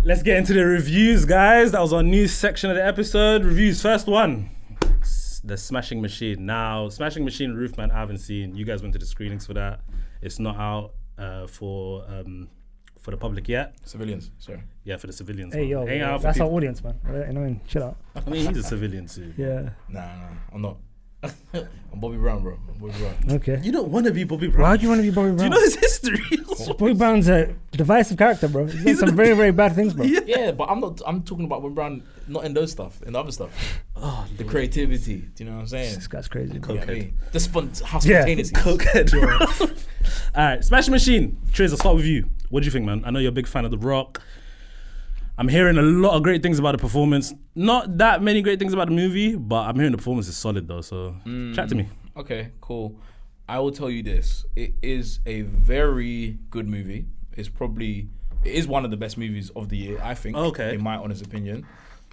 Let's get into the reviews, guys. That was our new section of the episode. Reviews, first one. The Smashing Machine. Now, Smashing Machine, Roofman, I haven't seen. You guys went to the screenings for that. It's not out for the public yet. Civilians, sorry. Yeah, for the civilians. Hey, yo, that's our audience, man. You know what I mean? Chill out. I mean, he's a civilian too. Yeah. Nah, I'm not. I'm Bobby Brown, bro. I'm Bobby Brown. Okay. You don't want to be Bobby Brown. Why do you want to be Bobby Brown? Do you know his history? Bobby Brown's a divisive character, bro. He's done some very, very bad things, bro. Yeah, but I'm not. I'm talking about Bobby Brown, not in those stuff, in the other stuff. Oh, the creativity. Do you know what I'm saying? This guy's crazy. You know what I mean? The spontaneity. Cokehead, bro. All right, Smashing Machine. Triz, I'll start with you. What do you think, man? I know you're a big fan of The Rock. I'm hearing a lot of great things about the performance. Not that many great things about the movie, but I'm hearing the performance is solid though. So chat to me. Okay, cool. I will tell you this. It is a very good movie. It is one of the best movies of the year, I think, in my honest opinion.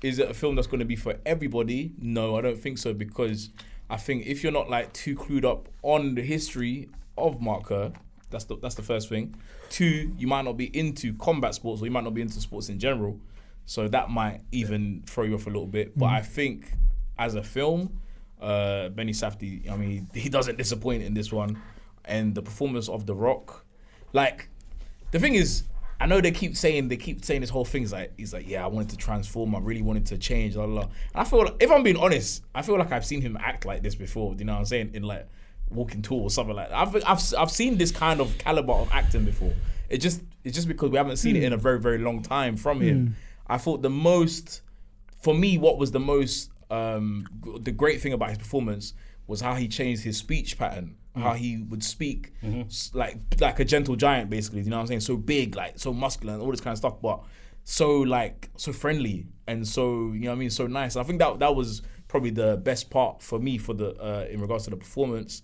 Is it a film that's going to be for everybody? No, I don't think so, because I think if you're not like too clued up on the history of Mark Kerr, that's the first thing. 2, you might not be into combat sports, or you might not be into sports in general, so that might even throw you off a little bit. But I think as a film, Benny Safdie, I mean, he doesn't disappoint in this one, and the performance of The Rock, like, the thing is, I know they keep saying this whole thing. He's like, yeah, I wanted to transform. I really wanted to change. Blah, blah, blah. And I feel like, if I'm being honest, I feel like I've seen him act like this before. Do you know what I'm saying? In like Walking Tall or something like that. I've seen this kind of caliber of acting before. It's just because we haven't seen it in a very, very long time from him. I thought what was the most the great thing about his performance was how he changed his speech pattern. How he would speak like a gentle giant, basically. You know what I'm saying? So big, like so muscular and all this kind of stuff, but so friendly and so, you know what I mean, so nice. And I think that was probably the best part for me for the in regards to the performance.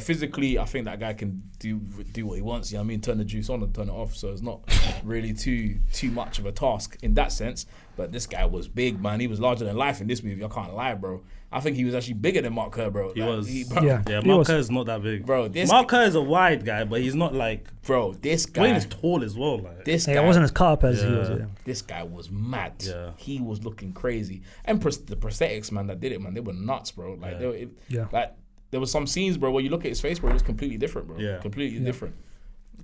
Physically, I think that guy can do what he wants. You know what I mean? Turn the juice on and turn it off. So it's not really too much of a task in that sense. But this guy was big, man. He was larger than life in this movie. I can't lie, bro. I think he was actually bigger than Mark Kerr, bro. He was. Yeah, Mark Kerr is not that big. Bro, Mark Kerr is a wide guy, but he's not like... Bro, this guy... Wayne is tall as well. Like. This guy... It wasn't as cut up as he was. Yeah. This guy was mad. Yeah. He was looking crazy. And the prosthetics, man, that did it, man, they were nuts, bro. Like, like there was some scenes, bro, where you look at his face, bro, it was completely different, bro. Yeah. Completely different.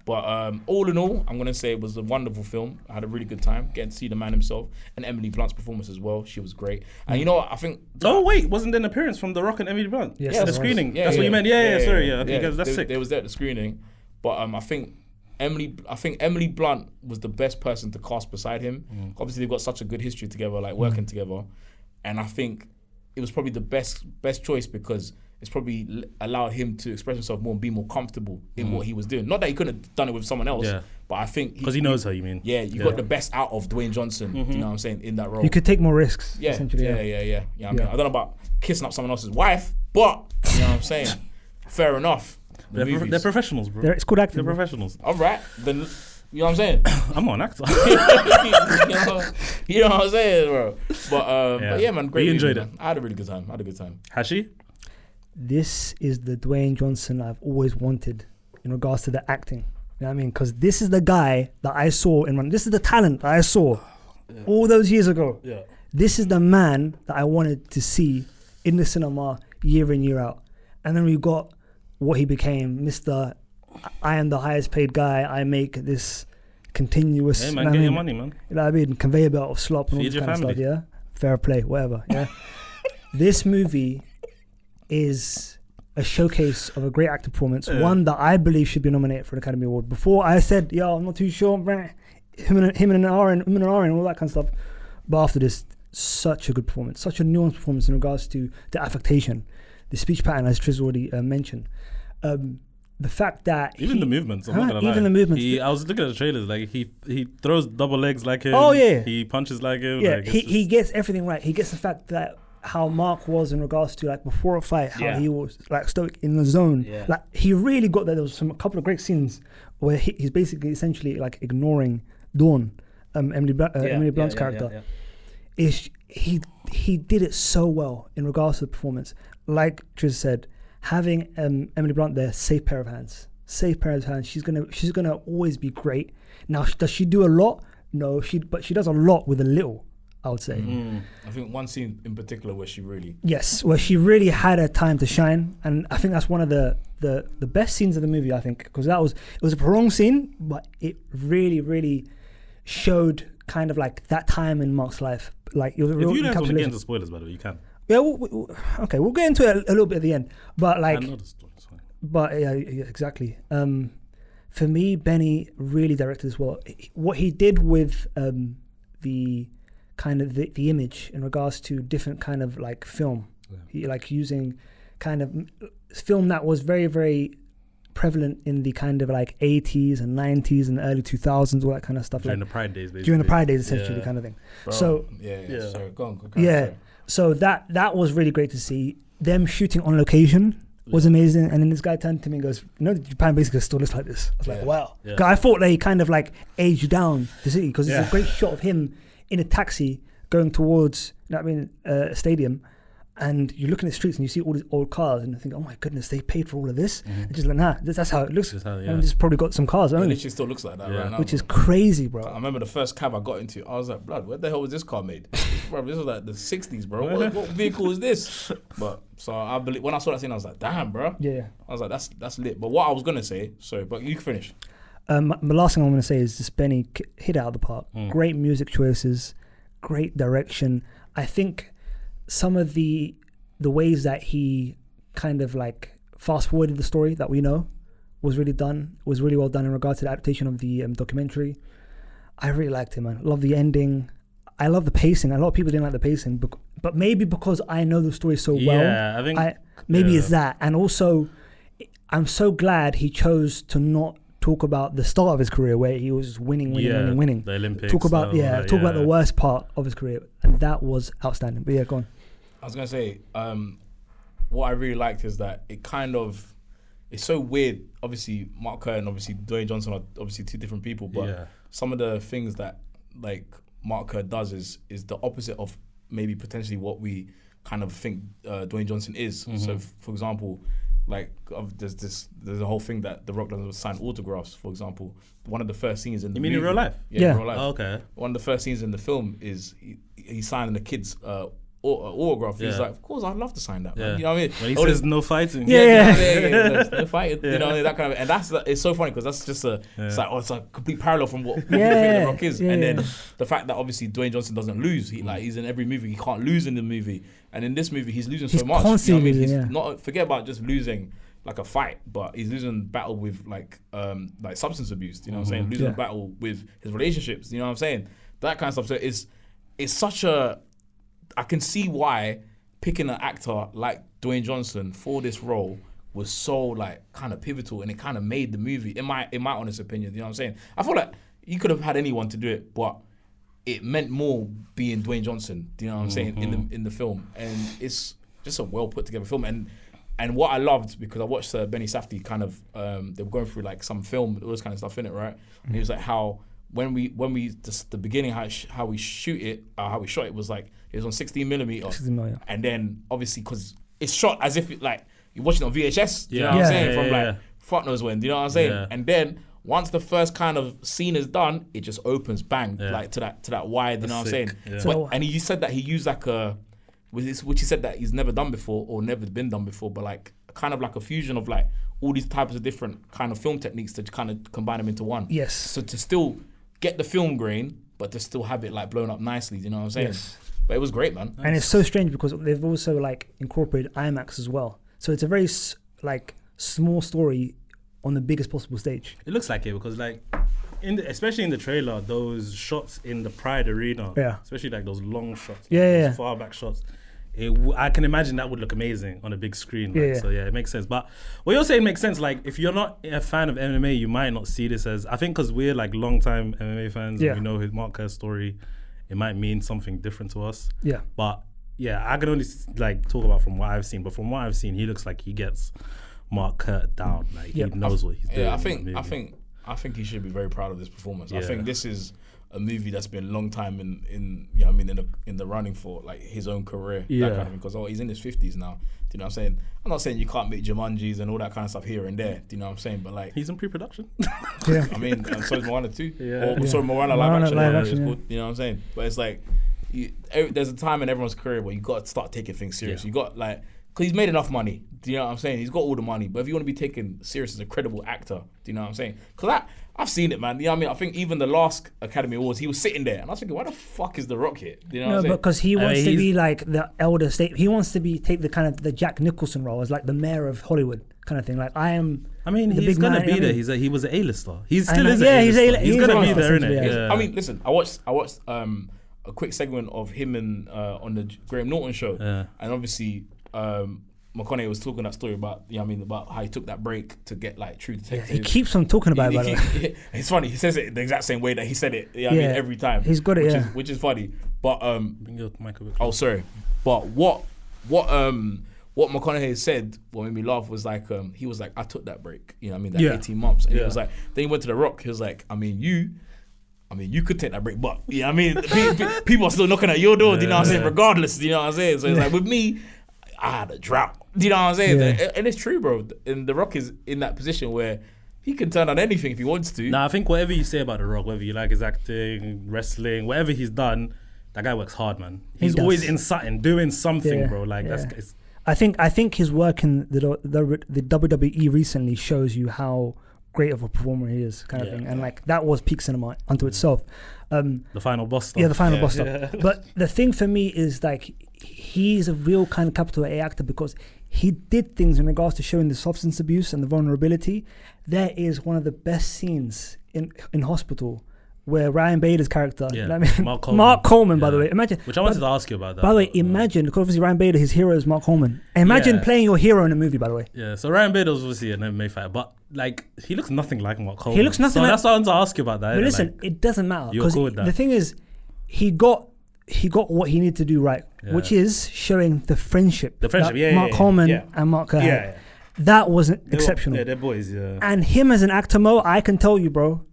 But all in all, I'm going to say it was a wonderful film. I had a really good time getting to see the man himself, and Emily Blunt's performance as well. She was great. And you know what? I think... Oh, wait. Wasn't there an appearance from The Rock and Emily Blunt? Yes, the screening. Yeah, that's what you meant? Yeah, sorry. Yeah, okay, yeah. that's sick. They was there at the screening. But I think Emily Blunt was the best person to cast beside him. Obviously, they've got such a good history together, like working together. And I think it was probably the best choice because it's probably allowed him to express himself more and be more comfortable in what he was doing. Not that he couldn't have done it with someone else, but I think... Because he knows how you mean. Yeah, you got the best out of Dwayne Johnson, you know what I'm saying, in that role. You could take more risks, Yeah. I mean, I don't know about kissing up someone else's wife, but, you know what I'm saying, fair enough. They're professionals, bro. It's good acting. They're professionals. All right, then... You know what I'm saying? I'm not an actor. you know what I'm saying, bro? But yeah, man, great. You enjoyed movie, man. I had a really good time. Hashi? This is the Dwayne Johnson I've always wanted in regards to the acting. You know what I mean? Because this is the guy that I saw this is the talent that I saw all those years ago. Yeah. This is the man that I wanted to see in the cinema year in, year out. And then we got what he became, Mr. I am the highest paid guy. I make this continuous... Hey, man, get your money, man. You know what I mean? Conveyor belt of slop and all Feed this your kind of family. stuff, yeah? Fair play, whatever, yeah? This movie is a showcase of a great acting performance, one that I believe should be nominated for an Academy Award. Before I said, I'm not too sure, him and Aaron, and all that kind of stuff. But after this, such a good performance, such a nuanced performance in regards to the affectation, the speech pattern, as Triz already mentioned. The fact that even the movements, I'm not gonna lie. Even the movements. I was looking at the trailers, like he throws double legs like him. Oh yeah. He punches like him. Yeah, like, he gets everything right. He gets the fact that how Mark was in regards to like before a fight, how he was like stoic in the zone. Yeah. Like he really got that. There was a couple of great scenes where he's basically essentially like ignoring Dawn, Emily Blunt's character. He did it so well in regards to the performance. Like Triz said, having Emily Blunt there, safe pair of hands. She's gonna always be great. Now, does she do a lot? No, but she does a lot with a little, I would say. I think one scene in particular where she really... Yes, where she really had her time to shine. And I think that's one of the best scenes of the movie, I think. Because it was a prolonged scene, but it really, really showed kind of like that time in Mark's life. Like, it was a real if you don't want to get encapsulation. into spoilers, by the way, you can. Yeah, we'll get into it a little bit at the end. But like... I know the story, it's fine. But yeah, exactly. For me, Benny really directed as well. What he did with the kind of the image in regards to different kind of like film, he like using kind of film that was very, very prevalent in the kind of like 80s and 90s and early 2000s, all that kind of stuff. During the Pride Days, basically. During the Pride Days, essentially, kind of thing. Bro, so yeah. Sorry, go on. Yeah. So that was really great to see. Them shooting on location was amazing. And then this guy turned to me and goes, Japan basically still looks like this. I was like, wow. Yeah. 'Cause I thought they kind of like aged down the city, because it's a great shot of him in a taxi going towards, a stadium. And you look in the streets and you see all these old cars and you think, oh my goodness, they paid for all of this. And just like, nah, that's how it looks. And just probably got some cars only. It literally still looks like that right now. Which is crazy, bro. I remember the first cab I got into, I was like, blood, where the hell was this car made? Bro, this was like the 60s, bro. What vehicle is this? But so I believe, when I saw that scene, I was like, damn, bro. Yeah. I was like, that's lit. But what I was going to say, sorry, but you can finish. The last thing I'm going to say is just Benny hit it out of the park. Great music choices, great direction. I think some of the ways that he kind of like fast forwarded the story that we know was really well done in regards to the adaptation of the documentary. I really liked it, man. Love the ending. I love the pacing. A lot of people didn't like the pacing, but maybe because I know the story so well. Yeah, I think maybe it's that. And also, I'm so glad he chose to not talk about the start of his career where he was winning. The Olympics. Talk about about the worst part of his career, and that was outstanding. But yeah, go on. I was gonna say, what I really liked is that it's so weird. Obviously, Mark Kerr and obviously Dwayne Johnson are obviously two different people, but some of the things that like Mark Kerr does is the opposite of maybe potentially what we kind of think Dwayne Johnson is. So, for example, like there's a whole thing that The Rock doesn't sign autographs. For example, one of the first scenes in the movie, in real life? Yeah, in real life. Oh, okay. One of the first scenes in the film is he signing the kids. Autograph. He's like, of course, I'd love to sign that. Man. You know what I mean? When he says no fighting. No fighting. You know, that kind of. And it's so funny because that's just it's like it's a complete parallel from what we think The Rock is. And then the fact that obviously Dwayne Johnson doesn't lose. He's in every movie. He can't lose in the movie. And in this movie, he's losing so much. You know what I mean? He's not forget about just losing like a fight, but he's losing battle with like substance abuse. You know what I'm saying? Losing a battle with his relationships. You know what I'm saying? That kind of stuff. So it's such a. I can see why picking an actor like Dwayne Johnson for this role was so like kind of pivotal, and it kind of made the movie, in my honest opinion. You know what I'm saying? I feel like you could have had anyone to do it, but it meant more being Dwayne Johnson. Do you know what I'm saying in the film? And it's just a well put together film. And what I loved, because I watched Benny Safdie kind of they were going through like some film, all this kind of stuff in it, right? And he was like how. When we just the beginning how we shot it was like it was on 16mm, and then obviously because it's shot as if like you're watching it on VHS, you know what I'm saying, from like fuck knows when, you know what I'm saying, and then once the first kind of scene is done, it just opens bang like to that wide, you know what I'm saying, and he said that he used like which he said that he's never done before or never been done before, but like kind of like a fusion of like all these types of different kind of film techniques to kind of combine them into one. Yes. So to still get the film grain, but to still have it like blown up nicely, you know what I'm saying? Yes. But it was great, man. And it's so strange because they've also like incorporated IMAX as well. So it's a very like small story on the biggest possible stage. It looks like it because like, especially in the trailer, those shots in the Pride Arena, especially like those long shots, those far back shots, I can imagine that would look amazing on a big screen. So yeah, it makes sense. But what you're saying makes sense. Like if you're not a fan of MMA, you might not see this as, I think because we're like long-time MMA fans and we know his Mark Kerr's story, it might mean something different to us. Yeah. But yeah, I can only like talk about from what I've seen. But from what I've seen, he looks like he gets Mark Kerr down. Like he knows what he's doing. Yeah, I think he should be very proud of this performance. I think this is a movie that's been a long time in you know what I mean in the running for like his own career, that kind of thing. Because he's in his 50s now. Do you know what I'm saying? I'm not saying you can't make Jumanjis and all that kind of stuff here and there. Do you know what I'm saying? But like he's in pre-production. Yeah. I mean, and so is Moana too. Yeah. Or sorry, Moana live action. Live-action, Called, you know what I'm saying? But it's like there's a time in everyone's career where you got to start taking things serious. You got like. Because he's made enough money. Do you know what I'm saying? He's got all the money. But if you want to be taken serious as a credible actor, do you know what I'm saying? Because I've seen it, man. You know what I mean? I think even the last Academy Awards, he was sitting there. And I was thinking, why the fuck is The Rock here? Do you know what I'm saying? Because he wants to be like the elder state. He wants to take the kind of the Jack Nicholson role as like the mayor of Hollywood kind of thing. Like I am. I mean, he's going to be there. He was an A-lister. He still is yeah, an A-lister. He's going to be there, innit? Yeah. I mean, listen, I watched a quick segment of him and on the Graham Norton show. Yeah. And obviously... McConaughey was talking that story about, you know what I mean, about how he took that break to get like True Detective. He keeps on talking about it. It's funny. He says it the exact same way that he said it. You know what I mean, every time. He's got it. Which is funny. But Bring your mic a bit. oh, sorry. But what McConaughey said, what made me laugh was like he was like, I took that break. You know what I mean, that 18 months, and he was like, then he went to The Rock. He was like, I mean, you could take that break, but you know what I mean, people are still knocking at your door. Do you know what I'm saying? Regardless, do you know what I'm saying? So it's like with me. I had a drought. Do you know what I'm saying? Yeah. And it's true, bro. And The Rock is in that position where he can turn on anything if he wants to. Nah, I think whatever you say about The Rock, whether you like his acting, wrestling, whatever he's done, that guy works hard, man. He's always in something, doing something, bro. Like that's. I think his work in the WWE recently shows you how great of a performer he is, kind of thing. And like that was peak cinema unto itself. The final boss stuff. Yeah, the final boss stuff. But the thing for me is like he's a real kind of capital A actor because he did things in regards to showing the substance abuse and the vulnerability. There is one of the best scenes in Hospital where Ryan Bader's character, Yeah. you know what I mean? Mark Coleman. Mark Coleman, by the way. Imagine. Which I wanted to ask you about that. By the way, imagine, because obviously Ryan Bader, his hero is Mark Coleman. Imagine playing your hero in a movie, by the way. Yeah, so Ryan Bader was obviously an MMA fighter, but like he looks nothing like Mark Coleman. He looks nothing like. That's what I wanted to ask you about that. But listen, like, it doesn't matter you're because cool with that. the thing is, he got what he needed to do right, which is showing the friendship. The friendship, that Mark Coleman and Mark had. Yeah. That was exceptional. They're boys, yeah. And him as an actor, Mo, I can tell you, bro,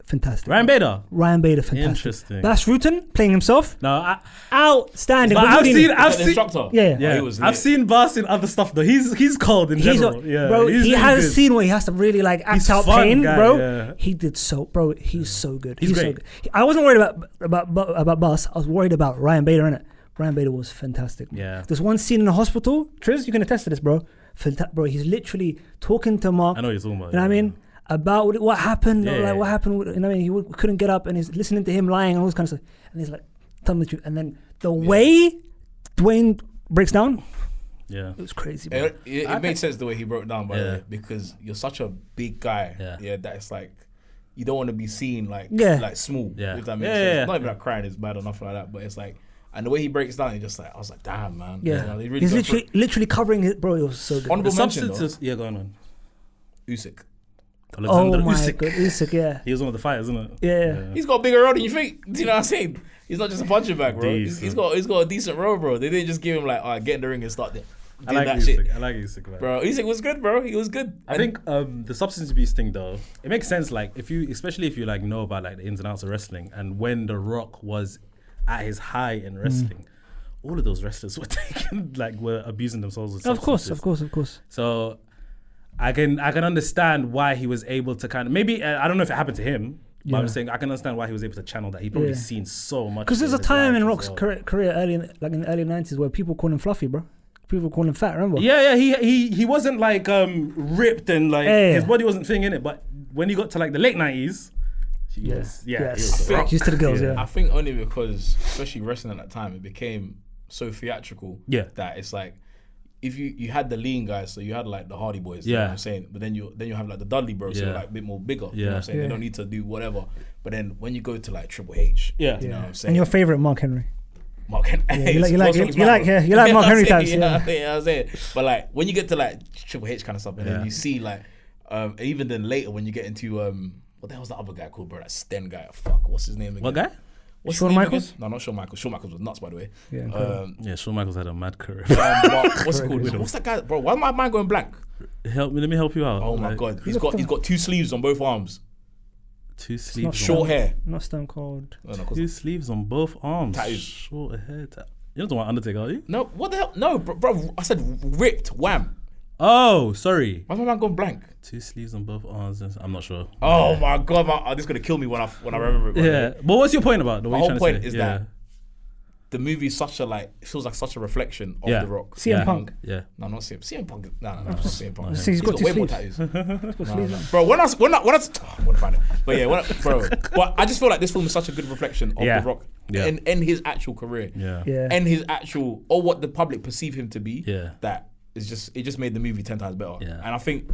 fantastic. Ryan Bader, fantastic. Interesting. Bas Rutten playing himself. No, outstanding. I've seen instructor. Yeah. I've seen Bas in other stuff though. He's cold in general. Bro, he has a scene where he has to really like act out pain, guy, bro. Yeah. He did bro. He's so good. He's so great. good. I wasn't worried about Bas. I was worried about Ryan Bader, innit? Ryan Bader was fantastic. Yeah. There's one scene in the hospital. Triz, you can attest to this, bro. Bro, he's literally talking to Mark. I know what you're talking about. You know what I mean? About what happened, what happened. You know what I mean? He couldn't get up, and he's listening to him lying and all this kind of stuff. And he's like, "Tell me the truth." And then the way Dwayne breaks down, it was crazy. Bro. It made sense the way he broke down, by the way, because you're such a big guy. That it's like you don't want to be seen like small. If that makes sense. Not even like crying is bad or nothing like that, but it's like. And the way he breaks down, I was like, damn, man. Yeah, you know, he's literally covering it, bro. It was so good. Honorable mention, go on. Usyk. Alexander oh my Usyk. god, Usyk, yeah. He was one of the fighters, isn't it? Yeah. He's got a bigger role than you think. Do you know what I'm saying? He's not just a punching bag, bro. He's got a decent role, bro. They didn't just give him like, all right, get in the ring and start doing that shit. I like Usyk, man. Bro, Usyk was good, bro. He was good. I think the substance abuse thing, though, it makes sense. Like, especially if you like know about like the ins and outs of wrestling, and when The Rock was at his high in wrestling, all of those wrestlers were abusing themselves with substances. Of course. So I can understand why he was able to kind of maybe I don't know if it happened to him, but I'm saying I can understand why he was able to channel that. He probably seen so much. Because there's a time in Rock's career early in the early 90s where people call him fluffy, bro. People call him fat. Remember? Yeah. He wasn't like ripped and like his body wasn't thing in it. But when he got to like the late 90s. He was the Rock. Used to the girls, I think only because, especially wrestling at that time, it became so theatrical that it's like if you had the lean guys, so you had like the Hardy Boys, you know what I'm saying, but then you have like the Dudley Bros, so like a bit more bigger, you know what I'm saying, they don't need to do whatever, but then when you go to like Triple H, you know what I'm saying, and your favorite Mark Henry. Mark Henry, you like Mark Henry types, I'm saying, but like when you get to like Triple H kind of stuff, and then you see like even then later when you get into what the hell's the other guy called, bro, that Sten guy, fuck, what's his name again? What guy? Shawn Michaels? No, not Shawn Michaels. Shawn Michaels was nuts, by the way. Shawn Michaels had a mad career. What's it called? What's that guy, bro? Why am my mind going blank? Let me help you out. Oh my god, he's got 2 sleeves on both arms. Two sleeves. Short hair. Not Stone Cold. Oh, no, Two sleeves on both arms. Tattoos. Short hair. You don't want Undertaker, are you? No, what the hell? No, bro. I said ripped. Wham. Oh, sorry. Why's my man gone blank? Two sleeves on both arms. I'm not sure. Oh my god, this is gonna kill me when I remember it. Yeah, but what's your point about the My whole point is that the movie is such a it feels like such a reflection of The Rock. CM Punk. Yeah. No, not CM Punk. No, not CM Punk. He's got way two more sleeves. tattoos. Bro, when I want to find it. But yeah, but I just feel like this film is such a good reflection of The Rock and his actual career. Yeah. And his actual, or what the public perceive him to be. Yeah. That is it just made the movie 10 times better. Yeah. And I think,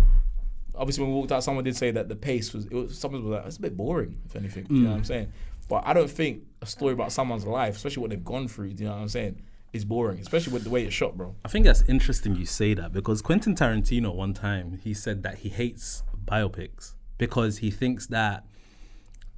obviously when we walked out, someone did say that the pace someone was like, it's a bit boring, if anything. You know what I'm saying? But I don't think a story about someone's life, especially what they've gone through, you know what I'm saying, is boring, especially with the way it's shot, bro. I think that's interesting you say that, because Quentin Tarantino at one time, he said that he hates biopics because he thinks that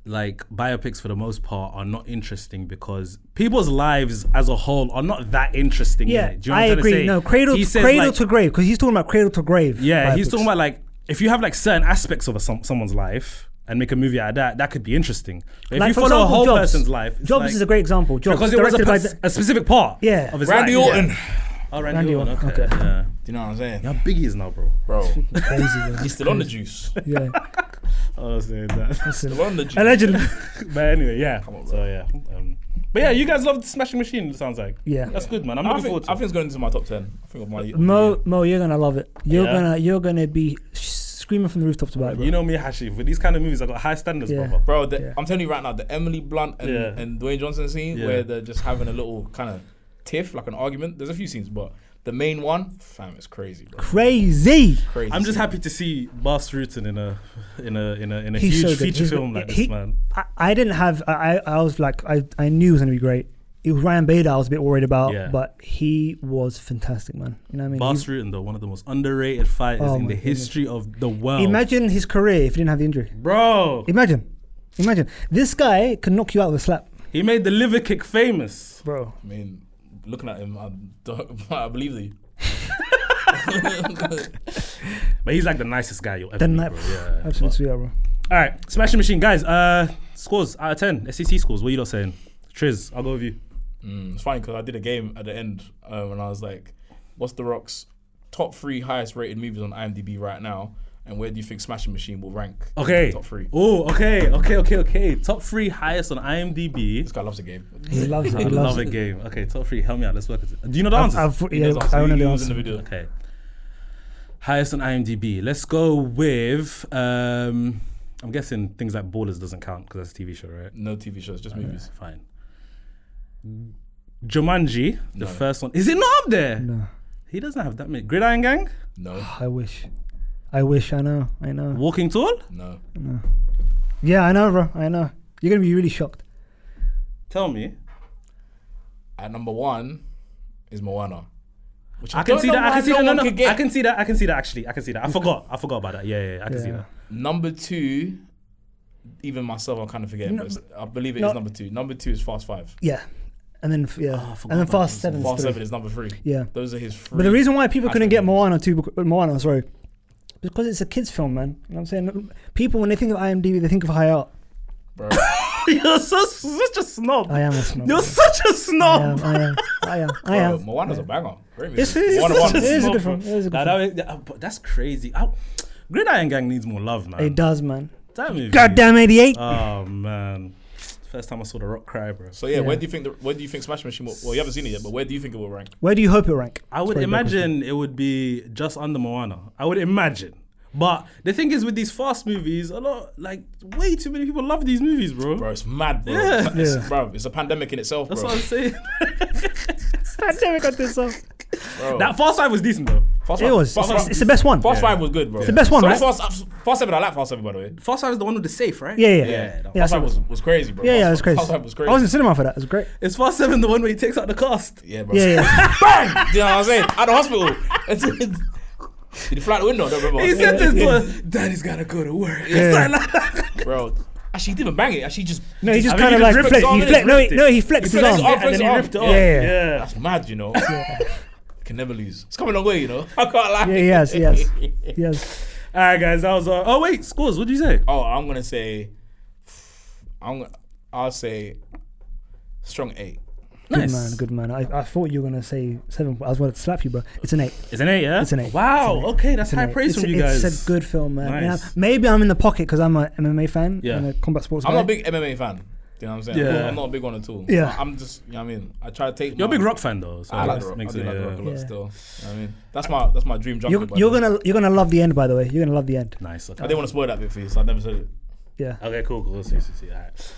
biopics for the most part are not interesting because people's lives as a whole are not that interesting. Yeah, do you know I what I'm agree. No, cradle to grave, because he's talking about cradle to grave. Yeah, biopics. he's talking about if you have certain aspects of someone's life and make a movie out of that could be interesting. But if you follow a whole person's life, Jobs is a great example. Jobs, because it was a specific part. Yeah, of his Randy life. Orton. Yeah. Oh, Randy Orton. Okay. Yeah. Do you know what I'm saying? Yeah, Biggie is now, bro. crazy, bro. He's still on the juice. Yeah. I was saying that. Still on the juice. Allegedly. But anyway, yeah. Come on, bro. So yeah. But yeah, you guys love the Smashing Machine. It sounds like. Yeah. That's good, man. I'm looking forward to it. I think it's going into my top 10. I think of my Mo, you're gonna love it. You're gonna be screaming from the rooftops about it, bro. You know me, Hashi. With these kind of movies, I got high standards, brother. Bro, I'm telling you right now, the Emily Blunt and Dwayne Johnson scene where they're just having a little kind of tiff, like an argument. There's a few scenes, but the main one, fam, it's crazy, bro. Crazy. I'm just happy to see Bas Rutten in a huge feature film like this, man. I didn't have. I was like, I knew it was gonna be great. It was Ryan Bader I was a bit worried about, but he was fantastic, man. You know what I mean? Bas Rutten, though, one of the most underrated fighters in the history of the world. Imagine his career if he didn't have the injury. Bro. Imagine. This guy can knock you out with a slap. He made the liver kick famous. Bro. I mean, looking at him, I believe you. But he's like the nicest guy you'll ever meet, bro. Yeah, absolutely, bro. All right, Smashing Machine. Guys, scores out of 10. SEC scores. What are you lot saying? Triz, I'll go with you. It's funny because I did a game at the end and I was like, what's The Rock's top 3 highest rated movies on IMDb right now? And where do you think Smashing Machine will rank? Okay. Top 3. Oh, okay. Top 3 highest on IMDb. This guy loves a game. He loves it. I love a game. Okay, top 3. Help me out. Let's work it. Do you know the answers? I know the answers. Okay. Highest on IMDb. Let's go with. I'm guessing things like Ballers doesn't count because that's a TV show, right? No TV shows, just movies. Fine. Jumanji, the first one. Is it not up there? No. He doesn't have that many. Gridiron Gang? No. I wish. I know. Walking Tall? No. Yeah, I know, bro. I know. You're going to be really shocked. Tell me. At number 1 is Moana. I can see that. I can see that. Actually. I can see that. I forgot about that. Yeah. I can see that. Number 2, even myself, I'm kind of forgetting. But I believe it is number 2. Number 2 is Fast 5. Yeah. And then and then Fast 7. Fast 7 is number 3. Yeah. Those are his 3. But the reason why people couldn't get Moana, because it's a kids film, man. You know what I'm saying? People, when they think of IMDb, they think of high art. Bro. You're such a snob. I am a snob. You're such a snob. I am. Moana's a banger. It is a good film. That's crazy. Gridiron Gang needs more love, man. It does, man. Goddamn 88. Oh, man. First time I saw The Rock cry, bro. So where do you think Smash Machine will, well, you haven't seen it yet, but where do you think it will rank? Where do you hope it will rank? I would imagine it would be just under Moana. I would imagine. But the thing is with these fast movies, way too many people love these movies, bro. Bro, it's mad, bro. Yeah. Bro, it's a pandemic in itself, bro. That's what I'm saying. Pandemic on this off. That Fast 5 was decent, though. It's the best one. Fast 5 was good, bro. It's the best one, right? Fast 7, I like Fast 7, by the way. Fast 5 is the one with the safe, right? Yeah. Fast 5 was crazy, bro. Yeah, it was crazy. Fast 5 was crazy. I was in cinema for that. It was great. Is Fast 7 the one where he takes out the cast? Yeah, bro. Yeah. Bang! You know what I'm saying? At the hospital. Did he fly out the window? I don't remember. He said this one. Daddy's gotta go to work. Yeah. Bro. Actually, he didn't even bang it. Actually, just... No, he just kind of like flexed. He flexed his arm. And then he ripped it off. Yeah. That's mad, you know. Can never lose. It's come a long way, you know. I can't lie. Yeah, yes. All right, guys. That was... oh, wait. Scores. What did you say? Oh, I'm going to say I'll say strong 8. Nice. Good man. I thought you were gonna say 7. I was going to slap you, bro. It's an 8. It's an 8, yeah? It's an 8. Wow, okay, that's high praise from you guys. It's a good film, man. Nice. Yeah, maybe I'm in the pocket because I'm an MMA fan and a combat sports guy. I'm not a big MMA fan. You know what I'm saying? Yeah. I'm not a big one at all. Yeah. I'm just, you know what I mean? I try to take You're a big rock fan though. So I like the rock. I do like the rock a lot still. You know what I mean? That's my dream jungle. You're gonna love the end, by the way. You're gonna love the end. Nice. Okay. I didn't want to spoil that bit for you, so I never said it. Yeah. Okay, cool. See. All right.